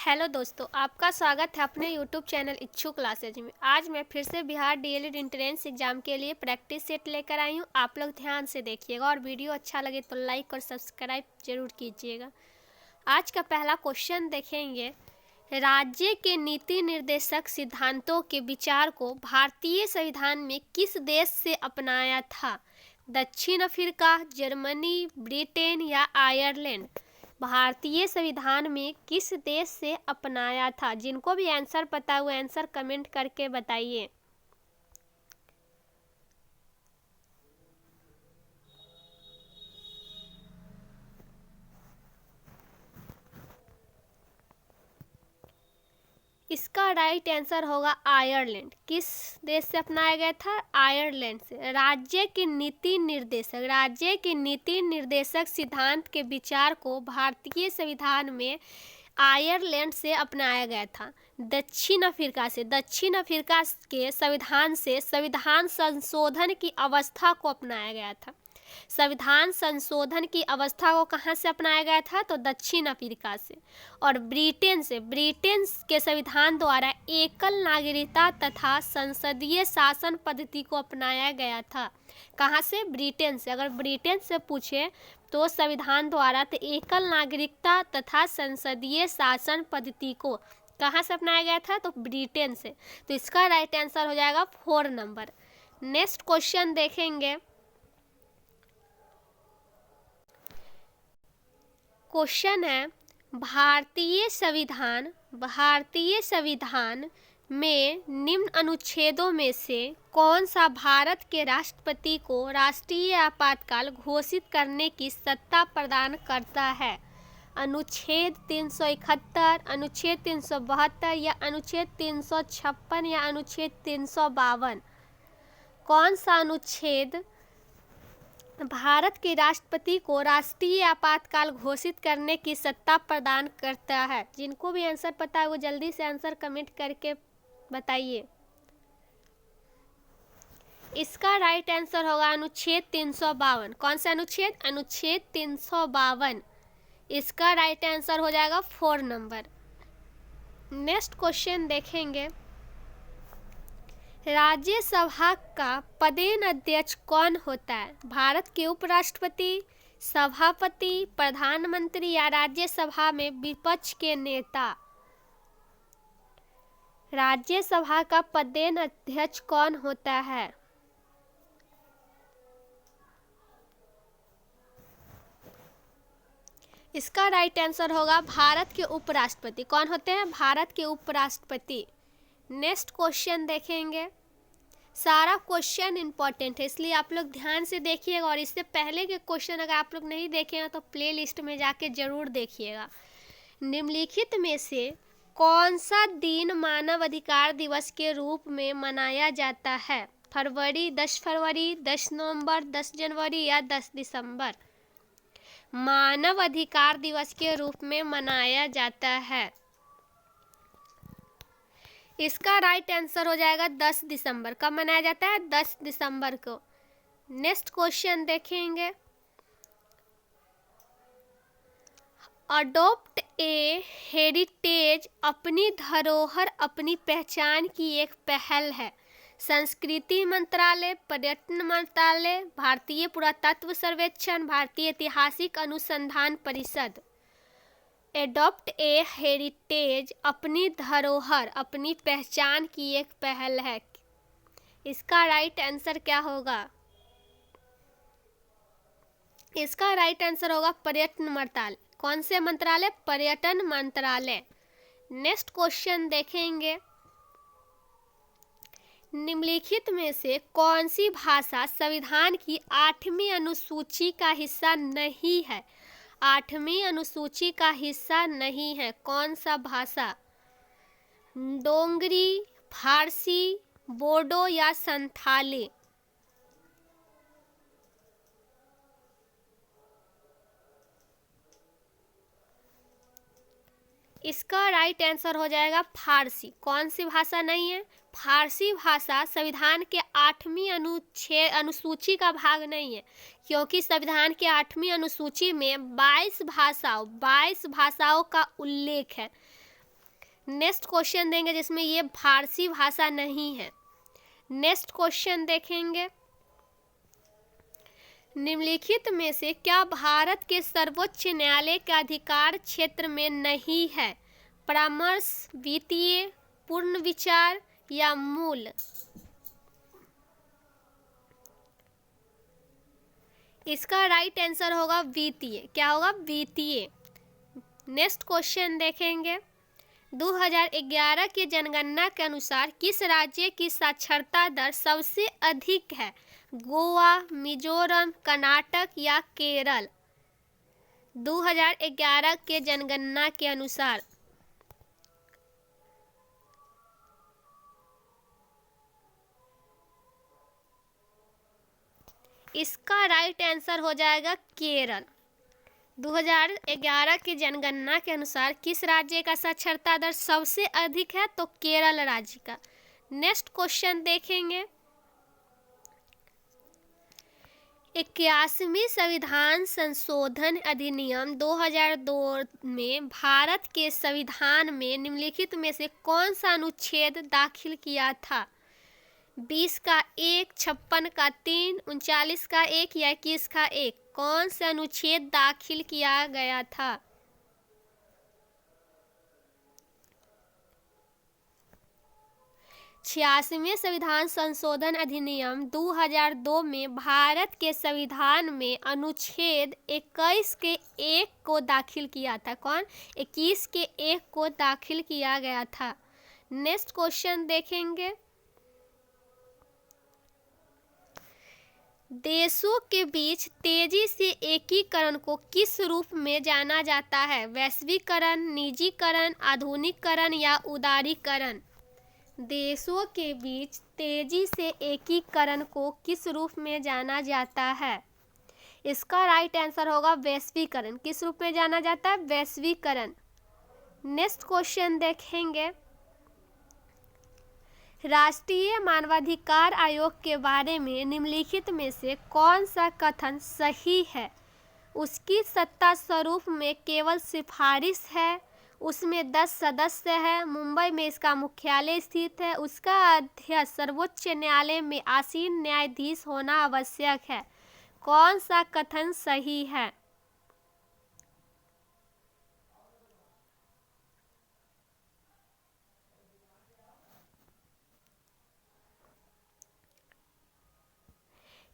Hello दोस्तों, आपका स्वागत है अपने यूट्यूब चैनल इच्छू क्लासेज में। आज मैं फिर से बिहार डीएलएड एंट्रेंस एग्जाम के लिए प्रैक्टिस सेट लेकर आई हूँ। आप लोग ध्यान से देखिएगा और वीडियो अच्छा लगे तो लाइक और सब्सक्राइब जरूर कीजिएगा। आज का पहला क्वेश्चन देखेंगे। राज्य के नीति निर्देशक सिद्धांतों के विचार को भारतीय संविधान में किस देश से अपनाया था? दक्षिण अफ्रीका, जर्मनी, ब्रिटेन या आयरलैंड? भारतीय संविधान में किस देश से अपनाया था? जिनको भी आंसर पता है वो आंसर कमेंट करके बताइए। इसका राइट आंसर होगा आयरलैंड। किस देश से अपनाया गया था? आयरलैंड से। राज्य के नीति निर्देशक सिद्धांत के विचार को भारतीय संविधान में आयरलैंड से अपनाया गया था। दक्षिण अफ्रीका के संविधान से संविधान संशोधन की अवस्था को अपनाया गया था। संविधान संशोधन की अवस्था को कहाँ से अपनाया गया था? तो दक्षिण अफ्रीका से। और ब्रिटेन के संविधान द्वारा एकल नागरिकता तथा संसदीय शासन पद्धति को अपनाया गया था। कहाँ से? ब्रिटेन से। अगर ब्रिटेन से पूछे तो संविधान द्वारा तो एकल नागरिकता तथा संसदीय शासन पद्धति को कहाँ से अपनाया गया था? तो ब्रिटेन से। तो इसका राइट आंसर हो जाएगा 4 नंबर। नेक्स्ट क्वेश्चन देखेंगे। क्वेश्चन है, भारतीय संविधान में निम्न अनुच्छेदों में से कौन सा भारत के राष्ट्रपति को राष्ट्रीय आपातकाल घोषित करने की सत्ता प्रदान करता है? अनुच्छेद 371, अनुच्छेद 372 या अनुच्छेद 356 या अनुच्छेद 352? कौन सा अनुच्छेद भारत के राष्ट्रपति को राष्ट्रीय आपातकाल घोषित करने की सत्ता प्रदान करता है? जिनको भी आंसर पता है वो जल्दी से आंसर कमेंट करके बताइए। इसका राइट आंसर होगा अनुच्छेद 352। कौन सा अनुच्छेद? अनुच्छेद 352। इसका राइट आंसर हो जाएगा 4 नंबर। नेक्स्ट क्वेश्चन देखेंगे। राज्यसभा का पदेन अध्यक्ष कौन होता है? भारत के उपराष्ट्रपति, सभापति, प्रधानमंत्री या राज्यसभा में विपक्ष के नेता? राज्यसभा का पदेन अध्यक्ष कौन होता है? इसका राइट आंसर होगा भारत के उपराष्ट्रपति। कौन होते हैं? भारत के उपराष्ट्रपति। नेक्स्ट क्वेश्चन देखेंगे। सारा क्वेश्चन इंपॉर्टेंट है इसलिए आप लोग ध्यान से देखिएगा और इससे पहले के क्वेश्चन अगर आप लोग नहीं देखेंगे तो प्लेलिस्ट में जाके जरूर देखिएगा। निम्नलिखित में से कौन सा दिन मानव अधिकार दिवस के रूप में मनाया जाता है? 10 फरवरी, 10 नवंबर, 10 जनवरी या 10 दिसंबर? मानव अधिकार दिवस के रूप में मनाया जाता है। इसका राइट आंसर हो जाएगा 10 दिसंबर। कब मनाया जाता है? 10 दिसंबर को। नेक्स्ट क्वेश्चन देखेंगे। अडॉप्ट ए हेरिटेज अपनी धरोहर अपनी पहचान की एक पहल है। संस्कृति मंत्रालय, पर्यटन मंत्रालय, भारतीय पुरातत्व सर्वेक्षण, भारतीय ऐतिहासिक अनुसंधान परिषद? एडॉप्ट ए हेरिटेज अपनी धरोहर अपनी पहचान की एक पहल है। इसका राइट आंसर क्या होगा? इसका राइट आंसर होगा पर्यटन मंत्रालय। कौन से मंत्रालय? पर्यटन मंत्रालय। नेक्स्ट क्वेश्चन देखेंगे। निम्नलिखित में से कौन सी भाषा संविधान की 8वीं अनुसूची का हिस्सा नहीं है? 8वीं अनुसूची का हिस्सा नहीं है। कौन सा भाषा? डोंगरी, फारसी, बोडो या संथाली? इसका राइट आंसर हो जाएगा फारसी। कौन सी भाषा नहीं है? फारसी भाषा संविधान के 8वीं अनुसूची का भाग नहीं है, क्योंकि संविधान के 8वीं अनुसूची में 22 भाषाओं का उल्लेख है। नेक्स्ट क्वेश्चन देंगे जिसमें ये फारसी भाषा नहीं है। नेक्स्ट क्वेश्चन देखेंगे, निम्नलिखित में से क्या भारत के सर्वोच्च न्यायालय के अधिकार क्षेत्र में नहीं है? परामर्श, वित्तीय, पूर्ण विचार या मूल? इसका राइट आंसर होगा वित्तीय। क्या होगा? वित्तीय। नेक्स्ट क्वेश्चन देखेंगे, 2011 की जनगणना के अनुसार किस राज्य की साक्षरता दर सबसे अधिक है? गोवा, मिजोरम, कर्नाटक या केरल? 2011 के जनगणना के अनुसार इसका राइट आंसर हो जाएगा केरल। 2011 की जनगणना के अनुसार किस राज्य का साक्षरता दर सबसे अधिक है? तो केरल राज्य का। नेक्स्ट क्वेश्चन देखेंगे, 81वीं संविधान संशोधन अधिनियम 2002 में भारत के संविधान में निम्नलिखित में से कौन सा अनुच्छेद दाखिल किया था? 20 का 1, 56 का 3, 39 का 1 या 21 का 1? कौन सा अनुच्छेद दाखिल किया गया था? छियासवें संविधान संशोधन अधिनियम 2002 में भारत के संविधान में अनुच्छेद 21 के 1 को दाखिल किया था। कौन? 21 के 1 को दाखिल किया गया था। नेक्स्ट क्वेश्चन देखेंगे, देशों के बीच तेजी से एकीकरण को किस रूप में जाना जाता है? वैश्वीकरण, निजीकरण, आधुनिकीकरण या उदारीकरण? देशों के बीच तेजी से एकीकरण को किस रूप में जाना जाता है? इसका राइट आंसर होगा वैश्वीकरण। किस रूप में जाना जाता है? वैश्वीकरण। नेक्स्ट क्वेश्चन देखेंगे, राष्ट्रीय मानवाधिकार आयोग के बारे में निम्नलिखित में से कौन सा कथन सही है? उसकी सत्ता स्वरूप में केवल सिफारिश है, उसमें 10 सदस्य है, मुंबई में इसका मुख्यालय स्थित है, उसका अध्यक्ष सर्वोच्च न्यायालय में आसीन न्यायाधीश होना आवश्यक है। कौन सा कथन सही है?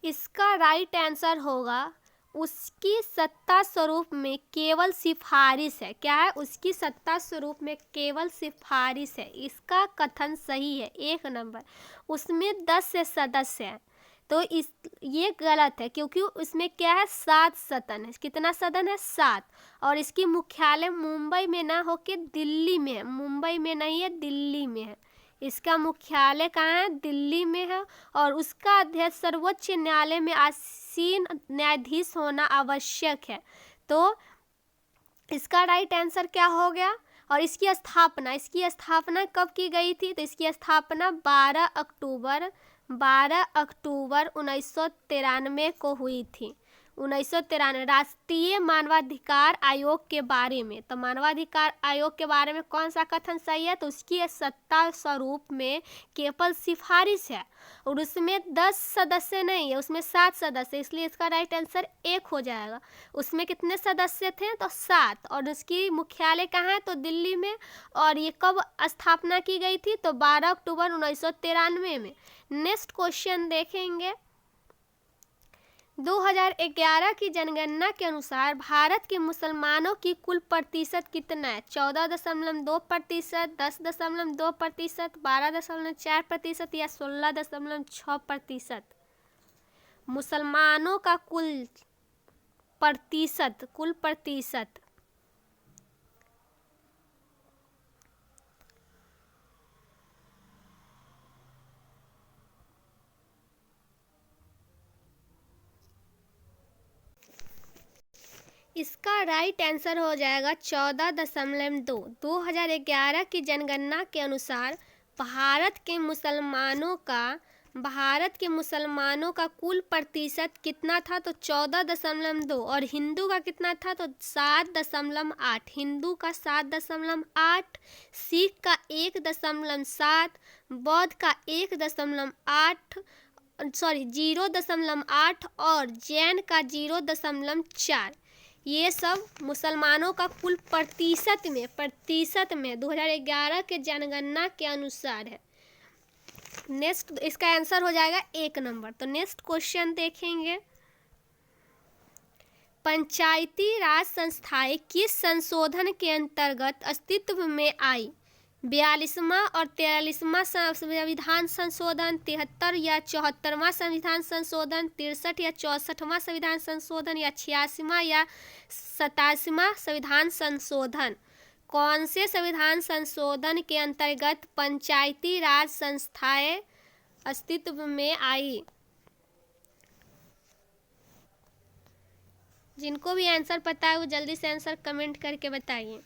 इसका राइट आंसर होगा उसकी सत्ता स्वरूप में केवल सिफारिश है। क्या है? उसकी सत्ता स्वरूप में केवल सिफारिश है। इसका कथन सही है। 1 नंबर। उसमें 10 से सदस्य हैं, तो ये गलत है क्योंकि उसमें क्या है? 7 सदन है। कितना सदन है? 7। और इसकी मुख्यालय मुंबई में ना होके दिल्ली में है। मुंबई में नहीं है, दिल्ली में है। इसका मुख्यालय कहाँ है? दिल्ली में है। और उसका अध्यक्ष सर्वोच्च न्यायालय में आसीन न्यायाधीश होना आवश्यक है। तो इसका राइट आंसर क्या हो गया? और इसकी स्थापना कब की गई थी? तो इसकी स्थापना 12 अक्टूबर 1993 को हुई थी। 1993 राष्ट्रीय मानवाधिकार आयोग के बारे में। तो मानवाधिकार आयोग के बारे में कौन सा कथन सही है? तो उसकी सत्ता स्वरूप में केवल सिफारिश है और उसमें 10 सदस्य नहीं है, उसमें 7 सदस्य, इसलिए इसका राइट आंसर 1 हो जाएगा। उसमें कितने सदस्य थे? तो 7। और उसकी मुख्यालय कहाँ है? तो दिल्ली में। और ये कब स्थापना की गई थी? तो 12 अक्टूबर 1993 में। नेक्स्ट क्वेश्चन देखेंगे, 2011 की जनगणना के अनुसार भारत के मुसलमानों की कुल प्रतिशत कितना है? 14.2%, 10.2%, 12.4% या 16.6%? मुसलमानों का कुल प्रतिशत। इसका राइट आंसर हो जाएगा 14.2। 2011 की जनगणना के अनुसार भारत के मुसलमानों का भारत के मुसलमानों का कुल प्रतिशत कितना था? तो 14.2। और हिंदू का कितना था? तो 7.8। हिंदू का 7.8, सिख का 1.7, बौद्ध का 1.8 0.8 और जैन का 0.4। ये सब मुसलमानों का कुल प्रतिशत में 2011 के जनगणना के अनुसार है। नेक्स्ट इसका आंसर हो जाएगा 1 नंबर। तो नेक्स्ट क्वेश्चन देखेंगे, पंचायती राज संस्थाएं किस संशोधन के अंतर्गत अस्तित्व में आई? 42वां और 43वां संविधान संशोधन, 73 या 74वां संविधान संशोधन, 63 या 64वां संविधान संशोधन या 86वां या 87वां संविधान संशोधन। कौन से संविधान संशोधन के अंतर्गत पंचायती राज संस्थाएं अस्तित्व में आई? जिनको भी आंसर पता है वो जल्दी से आंसर कमेंट करके बताइए।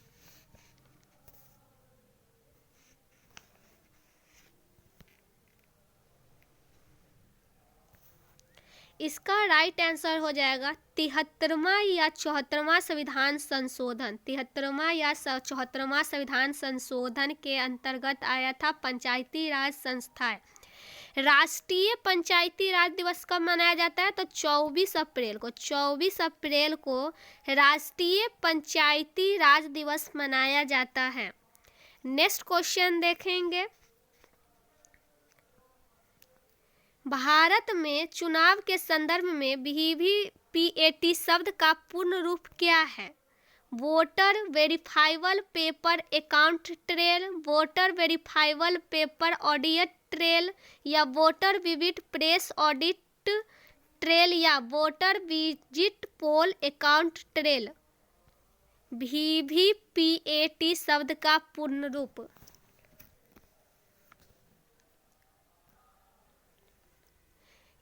इसका राइट आंसर हो जाएगा 73वां या 74वां संविधान संशोधन। 73वां या 74वां संविधान संशोधन के अंतर्गत आया था पंचायती राज संस्थाएं। राष्ट्रीय पंचायती राज दिवस कब मनाया जाता है? तो 24 अप्रैल को। 24 अप्रैल को राष्ट्रीय पंचायती राज दिवस मनाया जाता है। नेक्स्ट क्वेश्चन देखेंगे, भारत में चुनाव के संदर्भ में वीवीपीएटी शब्द का पूर्ण रूप क्या है? Voter verifiable paper account trail, voter verifiable paper audit trail या voter visit press audit trail या voter visit poll account trail. VVPAT शब्द का पूर्ण रूप।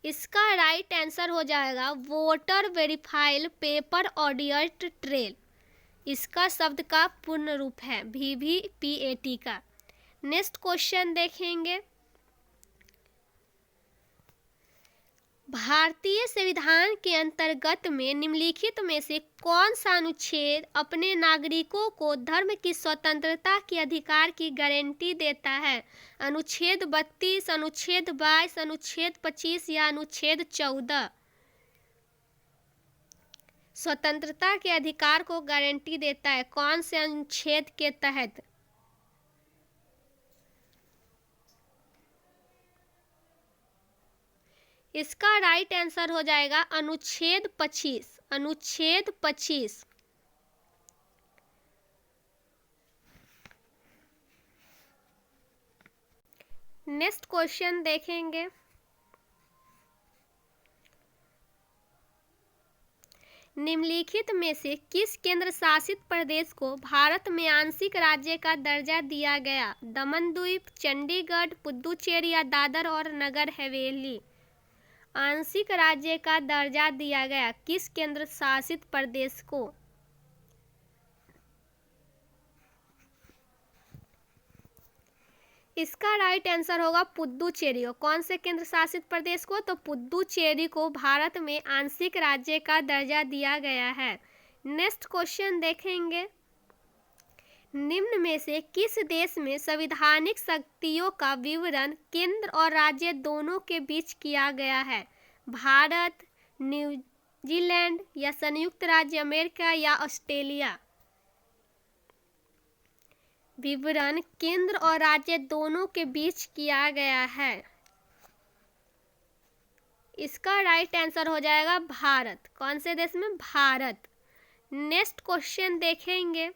इसका राइट आंसर हो जाएगा voter verified paper audit trail. इसका शब्द का पूर्ण रूप है वीवीपीएटी का। नेक्स्ट क्वेश्चन देखेंगे, भारतीय संविधान के अंतर्गत में निम्नलिखित में से कौन सा अनुच्छेद अपने नागरिकों को धर्म की स्वतंत्रता के अधिकार की गारंटी देता है? अनुच्छेद 32, अनुच्छेद 22, अनुच्छेद 25 या अनुच्छेद 14? स्वतंत्रता के अधिकार को गारंटी देता है कौन से अनुच्छेद के तहत? इसका राइट आंसर हो जाएगा अनुच्छेद 25। अनुच्छेद 25। नेक्स्ट क्वेश्चन देखेंगे, निम्नलिखित में से किस केंद्र शासित प्रदेश को भारत में आंशिक राज्य का दर्जा दिया गया? दमन द्वीप, चंडीगढ़, पुडुचेरी या दादर और नगर हवेली? आंशिक राज्य का दर्जा दिया गया किस केंद्र शासित प्रदेश को? इसका राइट आंसर होगा पुडुचेरी। कौन से केंद्र शासित प्रदेश को? तो पुडुचेरी को भारत में आंशिक राज्य का दर्जा दिया गया है। नेक्स्ट क्वेश्चन देखेंगे, निम्न में से किस देश में संवैधानिक शक्तियों का विवरण केंद्र और राज्य दोनों के बीच किया गया है? भारत, न्यूजीलैंड या संयुक्त राज्य अमेरिका या ऑस्ट्रेलिया? विवरण केंद्र और राज्य दोनों के बीच किया गया है। इसका राइट आंसर हो जाएगा भारत। कौन से देश में? भारत। नेक्स्ट क्वेश्चन देखेंगे,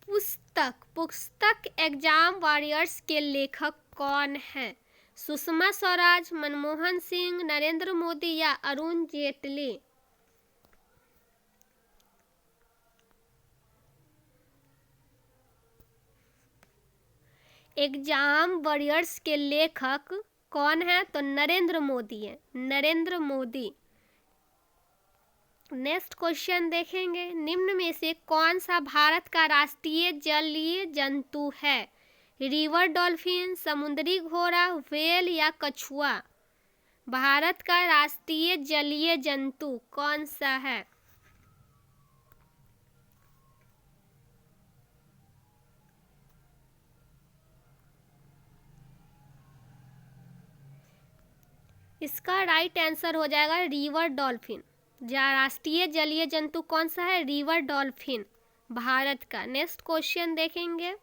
पुस्तक एग्जाम वॉरियर्स के लेखक कौन हैं? सुषमा स्वराज, मनमोहन सिंह, नरेंद्र मोदी या अरुण जेटली? एग्जाम वॉरियर्स के लेखक कौन है? तो नरेंद्र मोदी है। नरेंद्र मोदी। नेक्स्ट क्वेश्चन देखेंगे, निम्न में से कौन सा भारत का राष्ट्रीय जलीय जंतु है? रिवर डॉल्फिन, समुद्री घोड़ा, व्हेल या कछुआ। भारत का राष्ट्रीय जलीय जंतु कौन सा है? इसका राइट आंसर हो जाएगा रिवर डॉल्फिन। राष्ट्रीय जलीय जंतु कौन सा है? रिवर डॉल्फिन, भारत का। नेक्स्ट क्वेश्चन देखेंगे।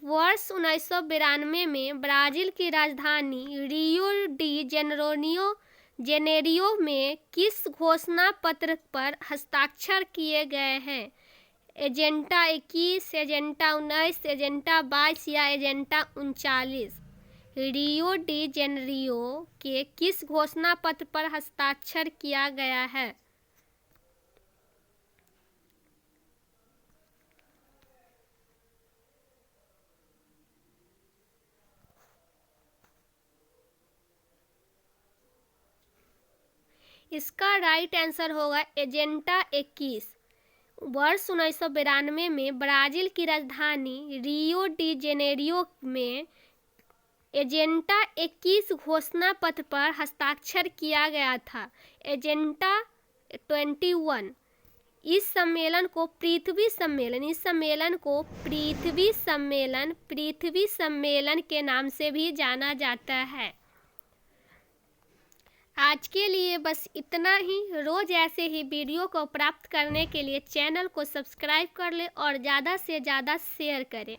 वर्ष 1992 में ब्राजील की राजधानी रियो डी जेनेरियो में किस घोषणा पत्र पर हस्ताक्षर किए गए हैं? एजेंडा 21, एजेंडा 19, एजेंडा 22 या एजेंडा 39? रियो डी जेनेरियो के किस घोषणा पत्र पर हस्ताक्षर किया गया है? इसका राइट आंसर होगा एजेंडा 21। वर्ष 1992 में ब्राजील की राजधानी रियो डी जेनेरियो में एजेंडा 21 घोषणा पत्र पर हस्ताक्षर किया गया था। एजेंडा 21 इस सम्मेलन को पृथ्वी सम्मेलन के नाम से भी जाना जाता है। आज के लिए बस इतना ही। रोज ऐसे ही वीडियो को प्राप्त करने के लिए चैनल को सब्सक्राइब कर लें और ज़्यादा से ज़्यादा शेयर करें।